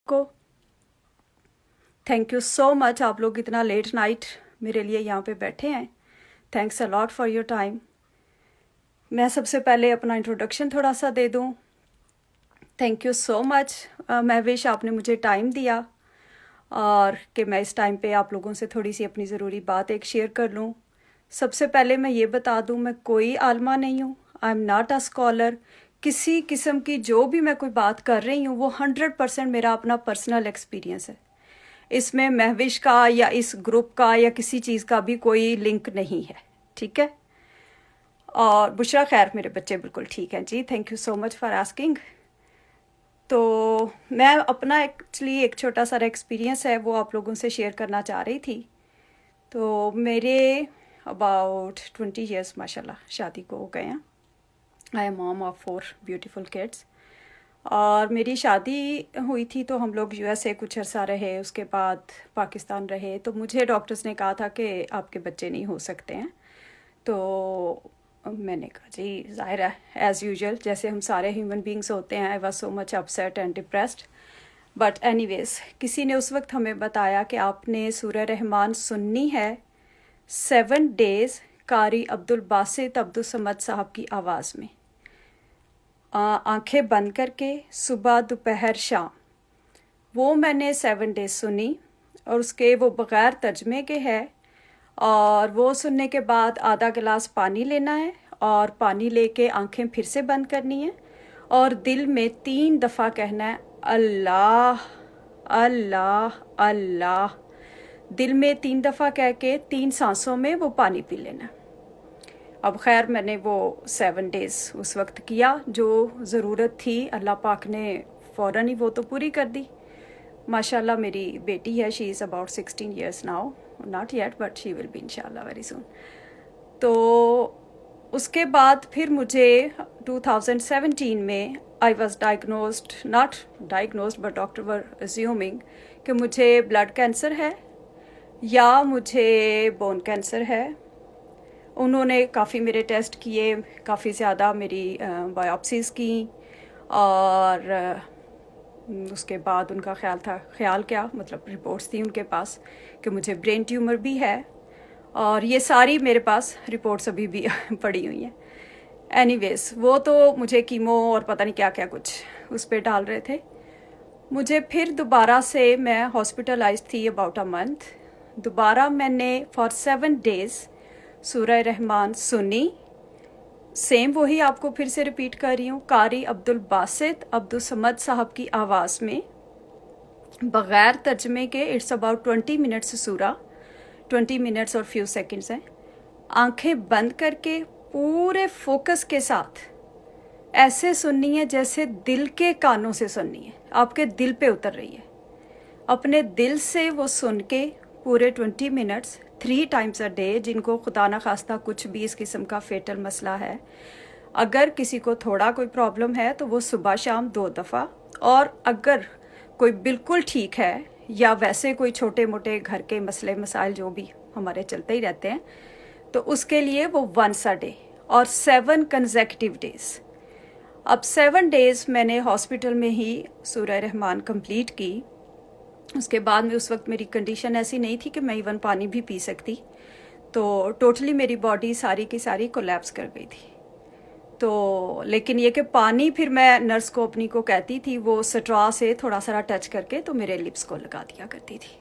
को thank you so much. आप लोग इतना लेट नाइट मेरे लिए यहाँ पे बैठे हैं। Thanks a lot for your time. मैं सबसे पहले अपना इंट्रोडक्शन थोड़ा सा दे दूँ। Thank you so much Mahvish, आपने मुझे टाइम दिया और कि मैं इस टाइम पे आप लोगों से थोड़ी सी अपनी ज़रूरी बात एक शेयर कर लूँ। सबसे पहले मैं ये बता दूँ, मैं कोई आलमा नहीं हूँ। I am not a scholar. किसी किस्म की जो भी मैं कोई बात कर रही हूँ वो 100% मेरा अपना पर्सनल एक्सपीरियंस है। इसमें महविश का या इस ग्रुप का या किसी चीज़ का भी कोई लिंक नहीं है, ठीक है। और बुशरा खैर, मेरे बच्चे बिल्कुल ठीक हैं जी। Thank you so much for asking. तो मैं अपना एक्चुअली एक छोटा सा एक्सपीरियंस है वो आप लोगों से शेयर करना चाह रही थी। तो मेरे अबाउट 20 ईयर्स माशाल्लाह शादी को हो गए हैं। I am mom of 4 beautiful kids. और मेरी शादी हुई थी तो हम लोग यूएसए कुछ अर्सा रहे, उसके बाद पाकिस्तान रहे। तो मुझे डॉक्टर्स ने कहा था कि आपके बच्चे नहीं हो सकते हैं। तो मैंने कहा जी ज़ाहिर है, एज़ यूजुअल जैसे हम सारे ह्यूमन बींग्स होते हैं। I was so much upset and depressed. But anyways, किसी ने उस वक्त हमें बताया कि आपने सूरह रहमान सुननी है 7 डेज़ कारी अब्दुल बासित अब्दुल समद साहब की आवाज़ में, आंखें बंद करके, सुबह दोपहर शाम। वो मैंने 7 डेज सुनी और उसके वो बग़ैर तर्जमे के है। और वो सुनने के बाद आधा गिलास पानी लेना है और पानी लेके आंखें फिर से बंद करनी है और दिल में 3 दफ़ा कहना है अल्लाह अल्लाह अल्लाह। दिल में 3 दफ़ा कह के 3 सांसों में वो पानी पी लेना है। अब खैर मैंने वो 7 डेज़ उस वक्त किया, जो ज़रूरत थी अल्लाह पाक ने फ़ौरन ही वो तो पूरी कर दी। माशाल्लाह मेरी बेटी है, she is about 16 years now, not yet but she will be इंशाल्लाह वेरी सून। तो उसके बाद फिर मुझे 2017 में I was diagnosed, not diagnosed but doctor were assuming कि मुझे ब्लड कैंसर है या मुझे बोन कैंसर है। उन्होंने काफ़ी मेरे टेस्ट किए, काफ़ी ज़्यादा मेरी बायोप्सीज़ की और उसके बाद उनका ख्याल क्या मतलब रिपोर्ट्स थी उनके पास कि मुझे ब्रेन ट्यूमर भी है। और ये सारी मेरे पास रिपोर्ट्स अभी भी पड़ी हुई हैं। एनीवेज, वो तो मुझे कीमो और पता नहीं क्या क्या कुछ उस पर डाल रहे थे। मुझे फिर दोबारा से मैं हॉस्पिटलाइज थी अबाउट अ मंथ। दोबारा मैंने फॉर 7 डेज़ सूरह रहमान सुनी। सेम वही आपको फिर से रिपीट कर रही हूँ, कारी अब्दुल बासित अब्दुल समद साहब की आवाज़ में बग़ैर तर्जमे के। इट्स अबाउट 20 मिनट्स सूरा, 20 मिनट्स और फ्यू सेकंड्स हैं। आंखें बंद करके पूरे फोकस के साथ ऐसे सुननी है जैसे दिल के कानों से सुननी है, आपके दिल पे उतर रही है। अपने दिल से वो सुन के पूरे 20 मिनट्स 3 टाइम्स अ डे। जिनको खुदा न खास्ता कुछ भी इस किस्म का फेटल मसला है, अगर किसी को थोड़ा कोई प्रॉब्लम है तो वो सुबह शाम 2 दफ़ा। और अगर कोई बिल्कुल ठीक है या वैसे कोई छोटे मोटे घर के मसले मसाइल जो भी हमारे चलते ही रहते हैं, तो उसके लिए वो 1 अ डे और 7 कंसेक्यूटिव डेज़। अब 7 डेज़ मैंने हॉस्पिटल में ही सूरह रहमान कंप्लीट की। उसके बाद में उस वक्त मेरी कंडीशन ऐसी नहीं थी कि मैं इवन पानी भी पी सकती। तो टोटली मेरी बॉडी सारी की सारी कोलैप्स कर गई थी। तो लेकिन ये कि पानी फिर मैं नर्स को अपनी को कहती थी वो स्ट्रॉ से थोड़ा सा टच करके तो मेरे लिप्स को लगा दिया करती थी।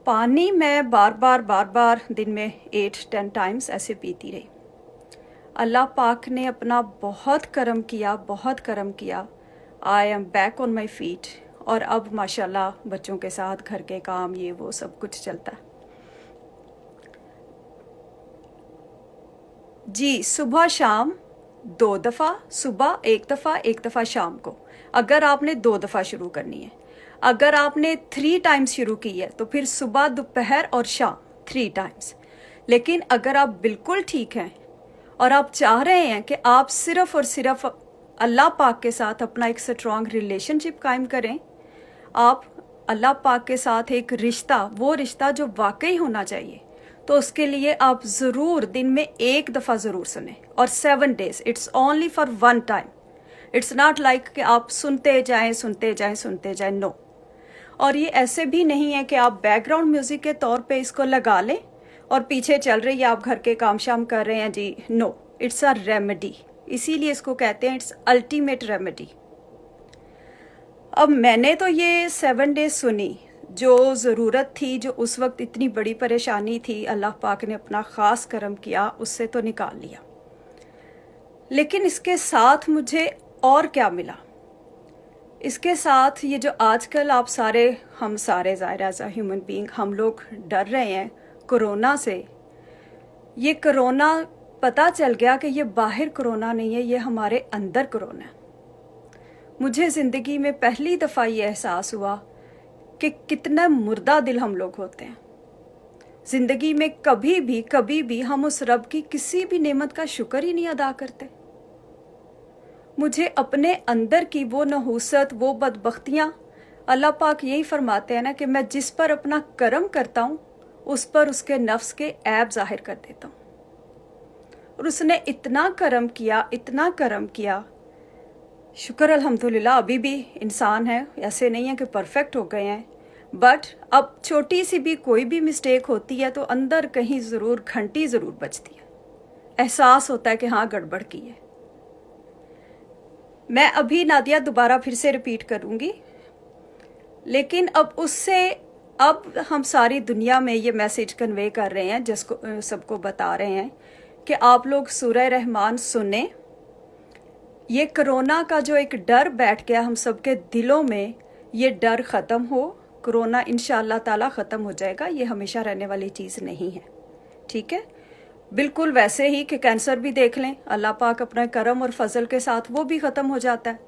पानी मैं बार बार दिन में 8-10 टाइम्स ऐसे पीती रही। अल्लाह पाक ने अपना बहुत करम किया, बहुत करम किया। I am back on my feet. और अब माशाल्लाह बच्चों के साथ घर के काम ये वो सब कुछ चलता है जी। सुबह शाम 2 दफ़ा, सुबह 1 दफ़ा, 1 दफ़ा शाम को। अगर आपने 2 दफ़ा शुरू करनी है, अगर आपने 3 टाइम्स शुरू की है तो फिर सुबह दोपहर और शाम 3 टाइम्स। लेकिन अगर आप बिल्कुल ठीक हैं और आप चाह रहे हैं कि आप सिर्फ़ और सिर्फ अल्लाह पाक के साथ अपना एक स्ट्रॉन्ग रिलेशनशिप कायम करें, आप अल्लाह पाक के साथ एक रिश्ता, वो रिश्ता जो वाकई होना चाहिए, तो उसके लिए आप ज़रूर दिन में 1 दफ़ा ज़रूर सुने। और 7 days, it's only for 1 time. It's not like कि आप सुनते जाएं सुनते जाएं सुनते जाएं, नो। और ये ऐसे भी नहीं है कि आप बैकग्राउंड म्यूजिक के तौर पे इसको लगा लें और पीछे चल रही है, आप घर के काम शाम कर रहे हैं जी, नो, इट्स अ रेमेडी। इसीलिए इसको कहते हैं इट्स अल्टीमेट रेमेडी। अब मैंने तो ये 7 डेज सुनी, जो ज़रूरत थी, जो उस वक्त इतनी बड़ी परेशानी थी, अल्लाह पाक ने अपना ख़ास करम किया, उससे तो निकाल लिया। लेकिन इसके साथ मुझे और क्या मिला? इसके साथ ये जो आजकल आप सारे, हम सारे ज़ाहिर एज अ ह्यूमन बीइंग, हम लोग डर रहे हैं कोरोना से। ये कोरोना पता चल गया कि ये बाहर कोरोना नहीं है, ये हमारे अंदर कोरोना है। मुझे ज़िंदगी में पहली दफ़ा ये एहसास हुआ कि कितना मुर्दा दिल हम लोग होते हैं। ज़िंदगी में कभी भी हम उस रब की किसी भी नेमत का शुक्र ही नहीं अदा करते। मुझे अपने अंदर की वो नहूसत, वो बदबख्तियाँ, अल्लाह पाक यही फरमाते हैं ना कि मैं जिस पर अपना करम करता हूँ उस पर उसके नफ्स के ऐब ज़ाहिर कर देता हूँ। और उसने इतना करम किया, इतना करम किया, शुक्र अल्हम्दुलिल्लाह। अभी भी इंसान है, ऐसे नहीं है कि परफेक्ट हो गए हैं, बट अब छोटी सी भी कोई भी मिस्टेक होती है तो अंदर कहीं ज़रूर घंटी ज़रूर बजती है, एहसास होता है कि हाँ गड़बड़ की है। मैं अभी नादिया दोबारा फिर से रिपीट करूँगी, लेकिन अब उससे, अब हम सारी दुनिया में ये मैसेज कन्वे कर रहे हैं, जिसको सबको बता रहे हैं कि आप लोग सूरह रहमान सुने। ये कोरोना का जो एक डर बैठ गया हम सबके दिलों में, ये डर ख़त्म हो। कोरोना इंशाअल्लाह ताला ख़त्म हो जाएगा, ये हमेशा रहने वाली चीज़ नहीं है, ठीक है। बिल्कुल वैसे ही कि कैंसर भी देख लें, अल्लाह पाक अपने करम और फजल के साथ वो भी ख़त्म हो जाता है।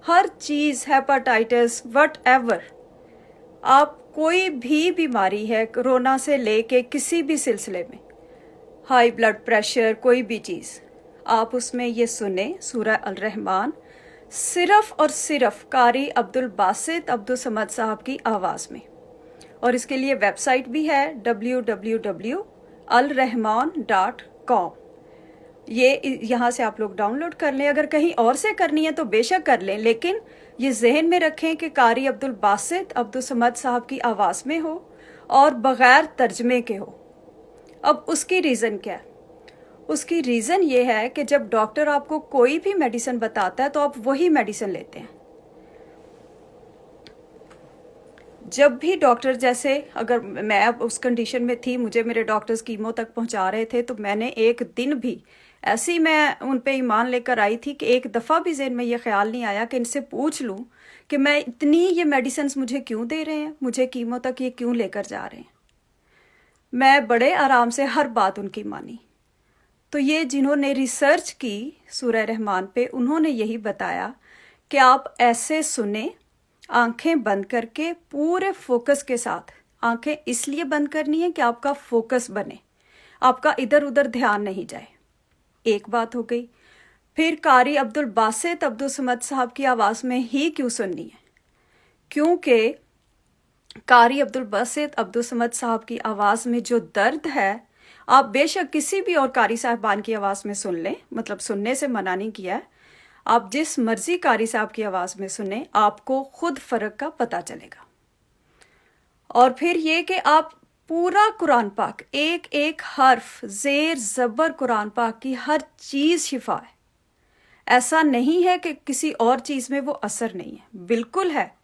हर चीज़, हेपाटाइटिस, वट एवर, आप कोई भी बीमारी है कोरोना से लेके किसी भी सिलसिले में, हाई ब्लड प्रेशर, कोई भी चीज़, आप उसमें ये सुने सूरह अल रहमान, सिर्फ़ और सिर्फ कारी अब्दुल बासित अब्दुल समद साहब की आवाज़ में। और इसके लिए वेबसाइट भी है www.alrahman.com। ये यहाँ से आप लोग डाउनलोड कर लें। अगर कहीं और से करनी है तो बेशक कर लें, लेकिन ये जहन में रखें कि कारी अब्दुल बासित अब्दुल समद साहब की आवाज़ में हो और बग़ैर तर्जमे के हो। अब उसकी रीज़न क्या है? उसकी रीज़न ये है कि जब डॉक्टर आपको कोई भी मेडिसिन बताता है तो आप वही मेडिसिन लेते हैं। जब भी डॉक्टर, जैसे अगर मैं अब उस कंडीशन में थी, मुझे मेरे डॉक्टर्स कीमो तक पहुंचा रहे थे, तो मैंने एक दिन भी ऐसी, मैं उन पे ईमान लेकर आई थी कि एक दफ़ा भी ज़हन में ये ख्याल नहीं आया कि इनसे पूछ लूं कि मैं इतनी ये मेडिसिन मुझे क्यों दे रहे हैं, मुझे कीमो तक ये क्यों लेकर जा रहे हैं। मैं बड़े आराम से हर बात उनकी मानी। तो ये जिन्होंने रिसर्च की सूरह रहमान पे, उन्होंने यही बताया कि आप ऐसे सुने, आंखें बंद करके, पूरे फोकस के साथ। आंखें इसलिए बंद करनी है कि आपका फोकस बने, आपका इधर उधर ध्यान नहीं जाए। एक बात हो गई। फिर कारी अब्दुल बासित अब्दुल समद साहब की आवाज़ में ही क्यों सुननी है? क्योंकि कारी अब्दुल बासित अब्दुल समद साहब की आवाज़ में जो दर्द है, आप बेशक किसी भी और कारी साहबान की आवाज़ में सुन लें, मतलब सुनने से मना नहीं किया है, आप जिस मर्जी कारी साहब की आवाज़ में सुने, आपको खुद फ़र्क का पता चलेगा। और फिर ये कि आप पूरा कुरान पाक, एक एक हर्फ, ज़ेर ज़बर कुरान पाक की हर चीज़ शिफा है। ऐसा नहीं है कि किसी और चीज़ में वो असर नहीं है, बिल्कुल है।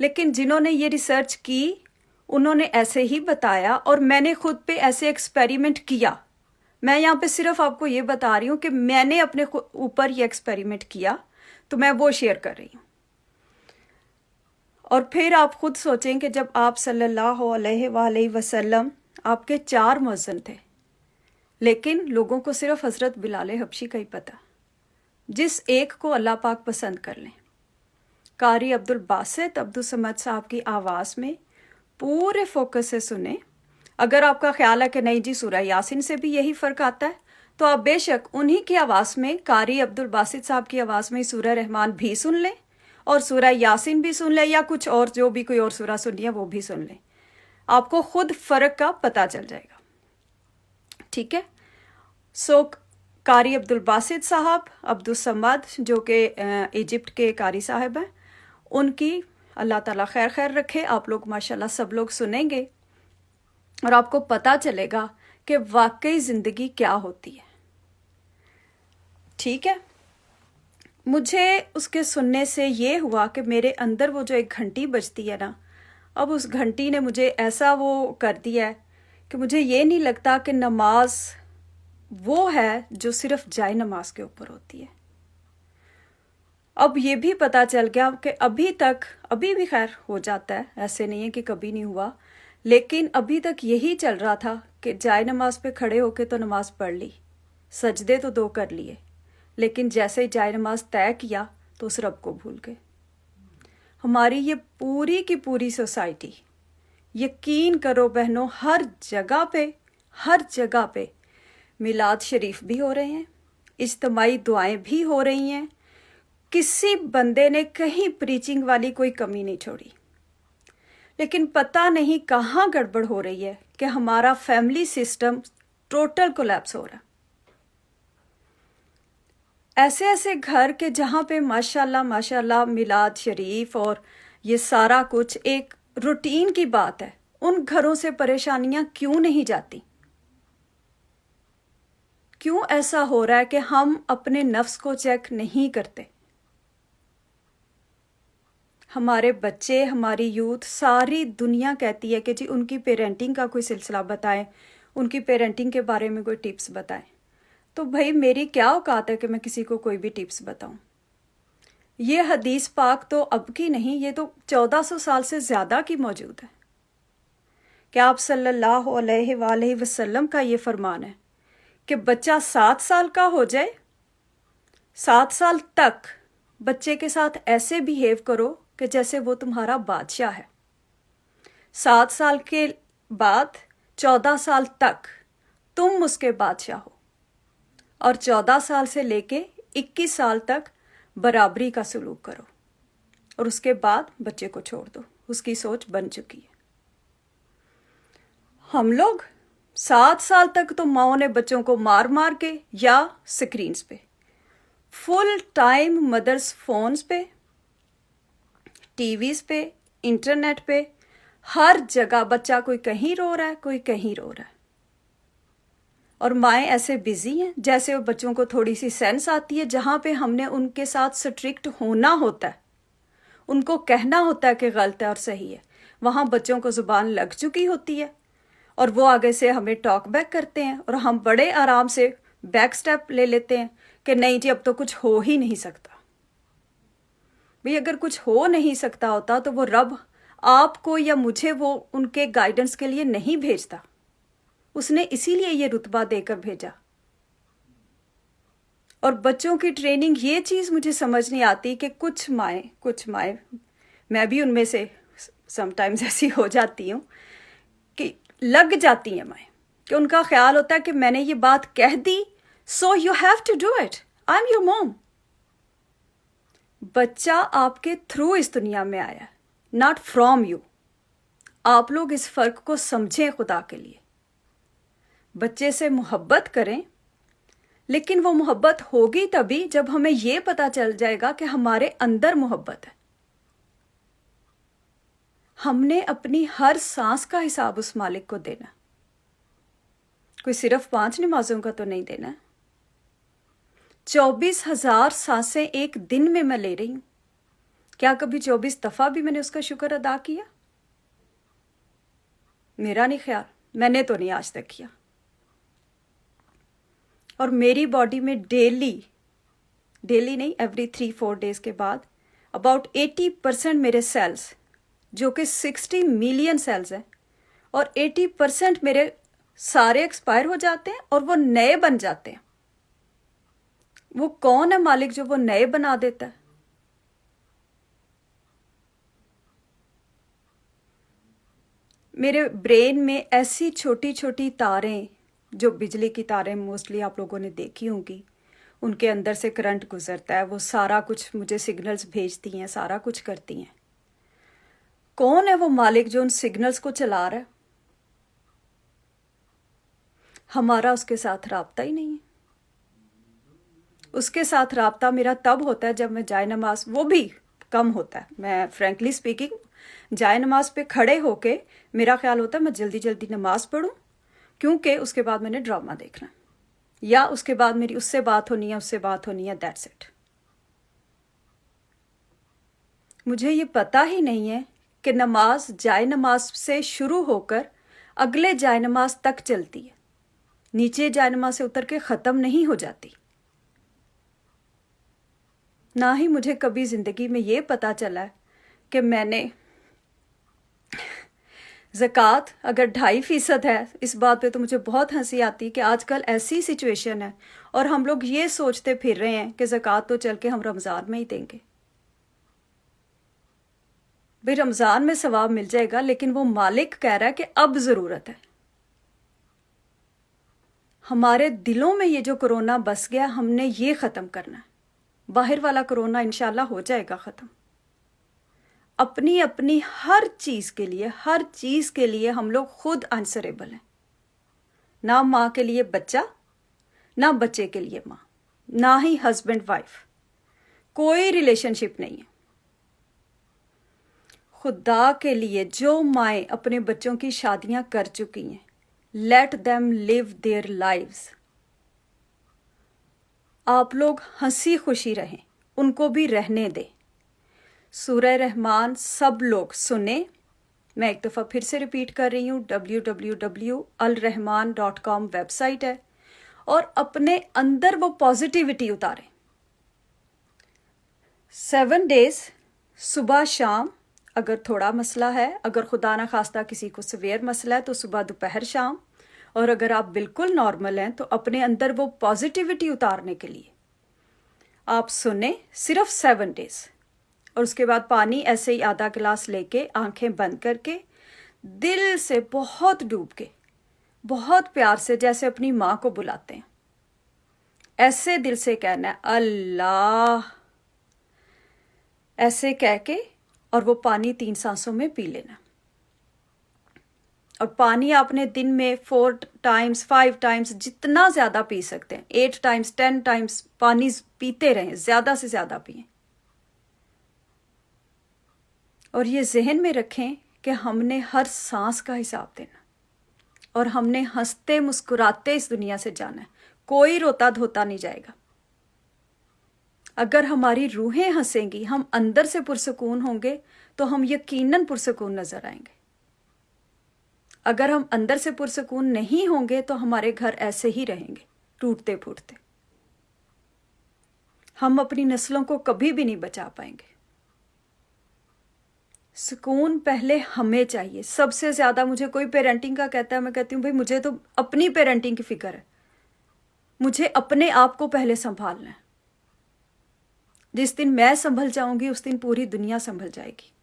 लेकिन जिन्होंने ये रिसर्च की, उन्होंने ऐसे ही बताया, और मैंने खुद पे ऐसे एक्सपेरिमेंट किया। मैं यहाँ पे सिर्फ आपको ये बता रही हूँ कि मैंने अपने ऊपर ये एक्सपेरिमेंट किया, तो मैं वो शेयर कर रही हूँ। और फिर आप खुद सोचें कि जब आप सल्लल्लाहु अलैहि वसल्लम, आपके 4 मुअज्जिन थे, लेकिन लोगों को सिर्फ हज़रत बिलाल हबशी का ही पता, जिस एक को अल्लाह पाक पसंद कर लें। कारी अब्दुल बासित अब्दुल समद साहब की आवाज़ में पूरे फोकस से सुने। अगर आपका ख्याल है कि नहीं जी सूरह यासीन से भी यही फ़र्क आता है, तो आप बेशक उन्हीं की आवाज़ में, कारी अब्दुल बासित साहब की आवाज़ में सूरह रहमान भी सुन लें और सूरह यासीन भी सुन लें, या कुछ और जो भी कोई और सूरह सुननी है वो भी सुन लें। आपको खुद फ़र्क का पता चल जाएगा, ठीक है। सो कारी अब्दुल बासित साहब, अब्दुल समद जो कि इजिप्ट के कारी साहब हैं, उनकी अल्लाह ताला खैर खैर रखे। आप लोग माशाल्लाह सब लोग सुनेंगे और आपको पता चलेगा कि वाकई ज़िंदगी क्या होती है। ठीक है, मुझे उसके सुनने से ये हुआ कि मेरे अंदर वो जो एक घंटी बजती है ना, अब उस घंटी ने मुझे ऐसा वो कर दिया है कि मुझे ये नहीं लगता कि नमाज वो है जो सिर्फ जाए नमाज के ऊपर होती है। अब ये भी पता चल गया कि अभी भी खैर हो जाता है, ऐसे नहीं है कि कभी नहीं हुआ, लेकिन अभी तक यही चल रहा था कि जाए नमाज पे खड़े होके तो नमाज पढ़ ली, सजदे तो 2 कर लिए, लेकिन जैसे ही जाए नमाज तय किया तो उस रब को भूल गए। हमारी ये पूरी की पूरी सोसाइटी, यकीन करो बहनों, हर जगह पे मिलाद शरीफ भी हो रहे हैं, इज्तिमाई दुआएं भी हो रही हैं, किसी बंदे ने कहीं प्रीचिंग वाली कोई कमी नहीं छोड़ी। लेकिन पता नहीं कहाँ गड़बड़ हो रही है कि हमारा फैमिली सिस्टम टोटल कोलैप्स हो रहा है। ऐसे ऐसे घर के जहाँ पे माशाल्लाह माशाल्लाह मिलाद शरीफ और ये सारा कुछ एक रूटीन की बात है, उन घरों से परेशानियां क्यों नहीं जाती? क्यों ऐसा हो रहा है कि हम अपने नफ्स को चेक नहीं करते? हमारे बच्चे, हमारी यूथ, सारी दुनिया कहती है कि जी उनकी पेरेंटिंग का कोई सिलसिला बताएं, उनकी पेरेंटिंग के बारे में कोई टिप्स बताएं। तो भाई मेरी क्या औकात है कि मैं किसी को कोई भी टिप्स बताऊं? ये हदीस पाक तो अब की नहीं, ये तो 1400 साल से ज़्यादा की मौजूद है। क्या आप सल्लल्लाहु अलैहि वसल्लम का ये फरमान है कि बच्चा 7 साल का हो जाए, 7 साल तक बच्चे के साथ ऐसे बिहेव करो कि जैसे वो तुम्हारा बादशाह है। 7 साल के बाद 14 साल तक तुम उसके बादशाह हो, और 14 साल से लेके 21 साल तक बराबरी का सलूक करो, और उसके बाद बच्चे को छोड़ दो, उसकी सोच बन चुकी है। हम लोग 7 साल तक तो माओ ने बच्चों को मार मार के या स्क्रीन्स पे, फुल टाइम मदर्स फोन्स पे, टीवीज पे, इंटरनेट पे, हर जगह बच्चा कोई कहीं रो रहा है, कोई कहीं रो रहा है, और माएँ ऐसे बिजी हैं जैसे वो बच्चों को थोड़ी सी सेंस आती है। जहाँ पे हमने उनके साथ स्ट्रिक्ट होना होता है, उनको कहना होता है कि गलत है और सही है, वहाँ बच्चों को जुबान लग चुकी होती है और वो आगे से हमें टॉक बैक करते हैं, और हम बड़े आराम से बैक स्टेप ले लेते हैं कि नहीं जी अब तो कुछ हो ही नहीं सकता। भाई अगर कुछ हो नहीं सकता होता तो वो रब आपको या मुझे वो उनके गाइडेंस के लिए नहीं भेजता, उसने इसीलिए ये रुतबा देकर भेजा। और बच्चों की ट्रेनिंग, ये चीज़ मुझे समझ नहीं आती कि कुछ माएँ, मैं भी उनमें से समटाइम्स ऐसी हो जाती हूँ कि लग जाती हैं माएँ, कि उनका ख्याल होता है कि मैंने ये बात कह दी so you have to do it, I am your mom. बच्चा आपके थ्रू इस दुनिया में आया, नॉट फ्रॉम यू। आप लोग इस फर्क को समझें खुदा के लिए। बच्चे से मोहब्बत करें, लेकिन वो मोहब्बत होगी तभी जब हमें ये पता चल जाएगा कि हमारे अंदर मोहब्बत है। हमने अपनी हर सांस का हिसाब उस मालिक को देना, कोई सिर्फ 5 नमाजों का तो नहीं देना। 24,000 सांसें एक दिन में मैं ले रही हूं, क्या कभी 24 दफा भी मैंने उसका शुक्र अदा किया? मेरा नहीं ख्याल, मैंने तो नहीं आज तक किया। और मेरी बॉडी में डेली नहीं, एवरी 3-4 डेज के बाद अबाउट 80% मेरे सेल्स, जो कि 60 मिलियन सेल्स हैं, और 80% मेरे सारे एक्सपायर हो जाते हैं और वो नए बन जाते हैं। वो कौन है मालिक जो वो नए बना देता है? मेरे ब्रेन में ऐसी छोटी छोटी तारें, जो बिजली की तारें मोस्टली आप लोगों ने देखी होंगी, उनके अंदर से करंट गुजरता है, वो सारा कुछ मुझे सिग्नल्स भेजती हैं, सारा कुछ करती हैं। कौन है वो मालिक जो उन सिग्नल्स को चला रहा है? हमारा उसके साथ राब्ता ही नहीं है। اس کے ساتھ رابطہ میرا تب ہوتا ہے جب میں جائے نماز، وہ بھی کم ہوتا ہے، میں فرینکلی اسپیکنگ جائے نماز پہ کھڑے ہو کے میرا خیال ہوتا ہے میں جلدی جلدی نماز پڑھوں، کیونکہ اس کے بعد میں نے ڈرامہ دیکھنا یا اس کے بعد میری اس سے بات ہونی ہے، دیٹس اٹ۔ مجھے یہ پتہ ہی نہیں ہے کہ نماز جائے نماز سے شروع ہو کر اگلے جائے نماز تک چلتی ہے، نیچے جائے نماز سے اتر کے ختم نہیں ہو جاتی۔ نہ ہی مجھے کبھی زندگی میں یہ پتہ چلا ہے کہ میں نے زکوٰۃ اگر 2.5% ہے، اس بات پہ تو مجھے بہت ہنسی آتی کہ آج کل ایسی سچویشن ہے اور ہم لوگ یہ سوچتے پھر رہے ہیں کہ زکوٰۃ تو چل کے ہم رمضان میں ہی دیں گے۔ بھئی رمضان میں ثواب مل جائے گا، لیکن وہ مالک کہہ رہا ہے کہ اب ضرورت ہے۔ ہمارے دلوں میں یہ جو کرونا بس گیا، ہم نے یہ ختم کرنا ہے۔ باہر والا کرونا انشاءاللہ ہو جائے گا ختم۔ اپنی اپنی ہر چیز کے لیے ہم لوگ خود آنسریبل ہیں۔ نہ ماں کے لیے بچہ، نہ بچے کے لیے ماں، نہ ہی ہسبینڈ وائف، کوئی ریلیشن شپ نہیں ہے۔ خدا کے لیے جو مائیں اپنے بچوں کی شادیاں کر چکی ہیں، late them live their lives۔ آپ لوگ ہنسی خوشی رہیں، ان کو بھی رہنے دیں۔ سورہ رحمان سب لوگ سنیں، میں ایک دفعہ پھر سے ریپیٹ کر رہی ہوں، www.alrahman.com ویب سائٹ ہے، اور اپنے اندر وہ پازیٹیوٹی اتاریں۔ 7 days صبح شام، اگر تھوڑا مسئلہ ہے، اگر خدا نہ خواستہ کسی کو سویئر مسئلہ ہے تو صبح دوپہر شام، اور اگر آپ بالکل نارمل ہیں تو اپنے اندر وہ پازیٹیوٹی اتارنے کے لیے آپ سنیں، صرف 7 days۔ اور اس کے بعد پانی ایسے ہی آدھا گلاس لے کے آنکھیں بند کر کے دل سے بہت ڈوب کے بہت پیار سے جیسے اپنی ماں کو بلاتے ہیں، ایسے دل سے کہنا ہے اللہ، ایسے کہہ کے، اور وہ پانی 3 سانسوں میں پی لینا۔ اور پانی آپ نے دن میں 4 times 5 times جتنا زیادہ پی سکتے ہیں، 8 times 10 times پانی پیتے رہیں، زیادہ سے زیادہ پئیں۔ اور یہ ذہن میں رکھیں کہ ہم نے ہر سانس کا حساب دینا، اور ہم نے ہنستے مسکراتے اس دنیا سے جانا ہے، کوئی روتا دھوتا نہیں جائے گا۔ اگر ہماری روحیں ہنسیں گی، ہم اندر سے پرسکون ہوں گے تو ہم یقیناً پرسکون نظر آئیں گے۔ اگر ہم اندر سے پرسکون نہیں ہوں گے تو ہمارے گھر ایسے ہی رہیں گے، ٹوٹتے پھوٹتے۔ ہم اپنی نسلوں کو کبھی بھی نہیں بچا پائیں گے۔ سکون پہلے ہمیں چاہیے۔ سب سے زیادہ مجھے کوئی پیرنٹنگ کا کہتا ہے، میں کہتی ہوں بھائی مجھے تو اپنی پیرنٹنگ کی فکر ہے، مجھے اپنے آپ کو پہلے سنبھالنا ہے۔ جس دن میں سنبھل جاؤں گی اس دن پوری دنیا سنبھل جائے گی۔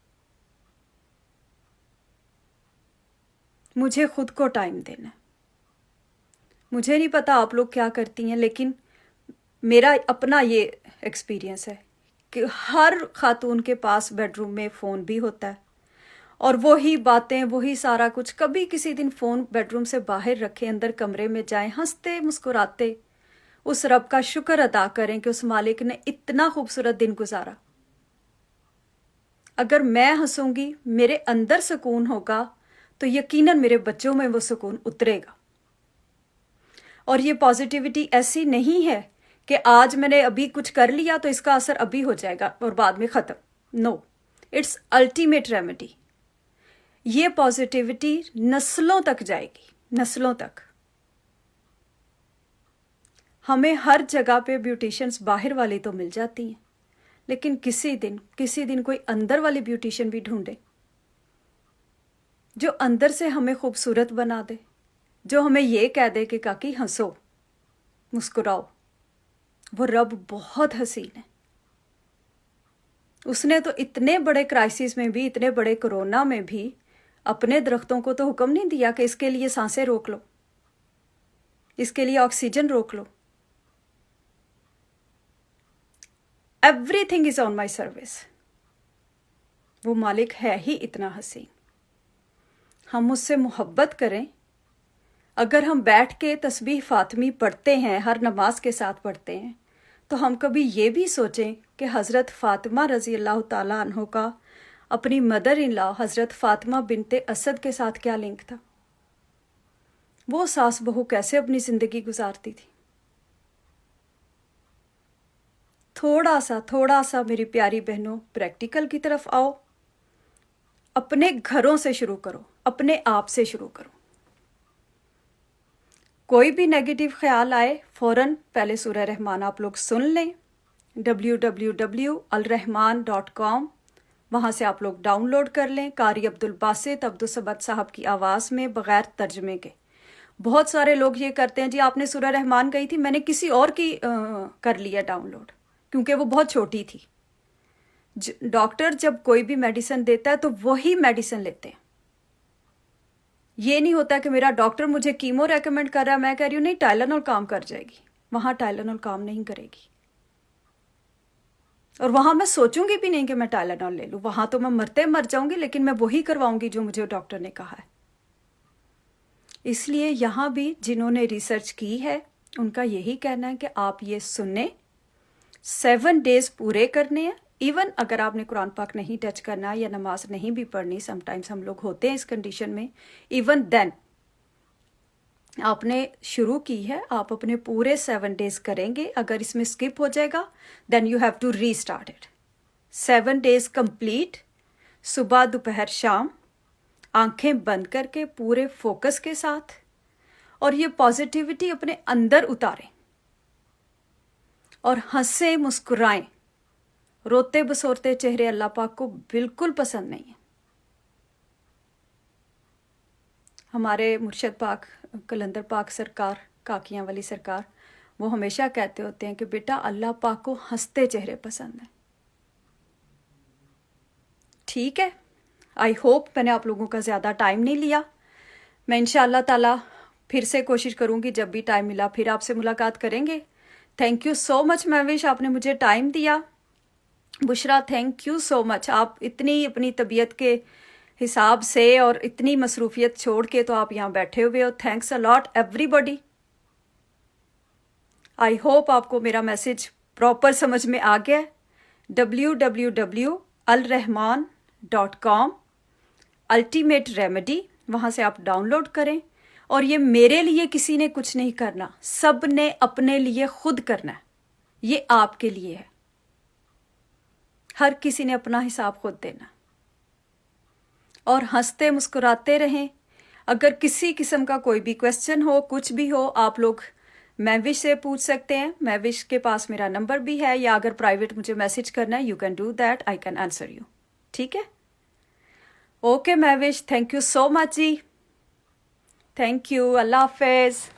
مجھے خود کو ٹائم دینا ہے۔ مجھے نہیں پتا آپ لوگ کیا کرتی ہیں، لیکن میرا اپنا یہ ایکسپیرینس ہے کہ ہر خاتون کے پاس بیڈ روم میں فون بھی ہوتا ہے، اور وہی باتیں، وہی سارا کچھ۔ کبھی کسی دن فون بیڈ روم سے باہر رکھیں، اندر کمرے میں جائیں، ہنستے مسکراتے اس رب کا شکر ادا کریں کہ اس مالک نے اتنا خوبصورت دن گزارا۔ اگر میں ہنسوں گی، میرے اندر سکون ہوگا، تو یقیناً میرے بچوں میں وہ سکون اترے گا۔ اور یہ پازیٹیوٹی ایسی نہیں ہے کہ آج میں نے ابھی کچھ کر لیا تو اس کا اثر ابھی ہو جائے گا اور بعد میں ختم۔ نو، اٹس الٹیمیٹ ریمیڈی۔ یہ پازیٹیوٹی نسلوں تک جائے گی، نسلوں تک۔ ہمیں ہر جگہ پہ بیوٹیشنز باہر والی تو مل جاتی ہیں، لیکن کسی دن کوئی اندر والی بیوٹیشن بھی ڈھونڈے، جو اندر سے ہمیں خوبصورت بنا دے، جو ہمیں یہ کہہ دے کہ کاکی ہنسو، مسکراؤ۔ وہ رب بہت حسین ہے۔ اس نے تو اتنے بڑے کرائسس میں بھی، اتنے بڑے کرونا میں بھی اپنے درختوں کو تو حکم نہیں دیا کہ اس کے لیے سانسیں روک لو، اس کے لیے آکسیجن روک لو۔ Everything is on my service. وہ مالک ہے ہی اتنا حسین۔ ہم اس سے محبت کریں۔ اگر ہم بیٹھ کے تسبیح فاطمی پڑھتے ہیں، ہر نماز کے ساتھ پڑھتے ہیں، تو ہم کبھی یہ بھی سوچیں کہ حضرت فاطمہ رضی اللہ تعالیٰ عنہ کا اپنی مدر ان لا حضرت فاطمہ بنت اسد کے ساتھ کیا لنک تھا، وہ ساس بہو کیسے اپنی زندگی گزارتی تھی. تھوڑا سا میری پیاری بہنوں پریکٹیکل کی طرف آؤ، اپنے گھروں سے شروع کرو، اپنے آپ سے شروع کرو. کوئی بھی نیگیٹو خیال آئے فوراً پہلے سورہ رحمان آپ لوگ سن لیں، www.alrahman.com، وہاں سے آپ لوگ ڈاؤن لوڈ کر لیں قاری عبدالباسط عبدالصمد صاحب کی آواز میں بغیر ترجمے کے. بہت سارے لوگ یہ کرتے ہیں جی آپ نے سورہ رحمان کہی تھی، میں نے کسی اور کی کر لیا ڈاؤن لوڈ کیونکہ وہ بہت چھوٹی تھی. ڈاکٹر جب کوئی بھی میڈیسن دیتا ہے تو وہی میڈیسن لیتے ہیں. یہ نہیں ہوتا کہ میرا ڈاکٹر مجھے کیمو ریکمینڈ کر رہا ہے، میں کہہ رہی ہوں نہیں ٹائلینول کام کر جائے گی. وہاں ٹائلینول کام نہیں کرے گی، اور وہاں میں سوچوں گی بھی نہیں کہ میں ٹائلینول لے لوں. وہاں تو میں مرتے مر جاؤں گی، لیکن میں وہی کرواؤں گی جو مجھے ڈاکٹر نے کہا ہے. اس لیے یہاں بھی جنہوں نے ریسرچ کی ہے ان کا یہی کہنا ہے کہ آپ یہ سنیں، 7 days پورے کرنے ہیں. ایون اگر آپ نے قرآن پاک نہیں ٹچ کرنا یا نماز نہیں بھی پڑھنی، سم ٹائمز ہم لوگ ہوتے ہیں اس کنڈیشن میں، ایون دین آپ نے شروع کی ہے، آپ اپنے پورے 7 days کریں گے. اگر اس میں اسکپ ہو جائے گا then you have to restart it. 7 days complete, صبح دوپہر شام، آنکھیں بند کر کے پورے فوکس کے ساتھ، اور یہ پازیٹیوٹی اپنے اندر اتاریں اور ہنسیں مسکرائیں. روتے بسورتے چہرے اللہ پاک کو بالکل پسند نہیں ہیں. ہمارے مرشد پاک کلندر پاک سرکار، کاکیاں والی سرکار، وہ ہمیشہ کہتے ہوتے ہیں کہ بیٹا اللہ پاک کو ہنستے چہرے پسند ہیں. ٹھیک ہے، آئی ہوپ میں نے آپ لوگوں کا زیادہ ٹائم نہیں لیا. میں انشاءاللہ تعالیٰ پھر سے کوشش کروں گی، جب بھی ٹائم ملا پھر آپ سے ملاقات کریں گے. تھینک یو سو مچ مہوش، آپ نے مجھے ٹائم دیا. بشرا تھینک یو سو مچ، آپ اتنی اپنی طبیعت کے حساب سے اور اتنی مصروفیت چھوڑ کے تو آپ یہاں بیٹھے ہوئے ہو. تھینکس اے لاٹ ایوری باڈی. آئی ہوپ آپ کو میرا میسج پراپر سمجھ میں آ گیا. www.alrahman.com الٹیمیٹ ریمیڈی، وہاں سے آپ ڈاؤن لوڈ کریں. اور یہ میرے لیے کسی نے کچھ نہیں کرنا، سب نے اپنے لیے خود کرنا ہے. یہ آپ کے لیے ہے، ہر کسی نے اپنا حساب خود دینا. اور ہنستے مسکراتے رہیں. اگر کسی قسم کا کوئی بھی کویسچن ہو، کچھ بھی ہو، آپ لوگ مہوش سے پوچھ سکتے ہیں. مہوش کے پاس میرا نمبر بھی ہے، یا اگر پرائیویٹ مجھے میسج کرنا ہے، you can do that, I can answer you. ٹھیک ہے، okay Mahwish, thank you so much جی. تھینک یو، اللہ حافظ.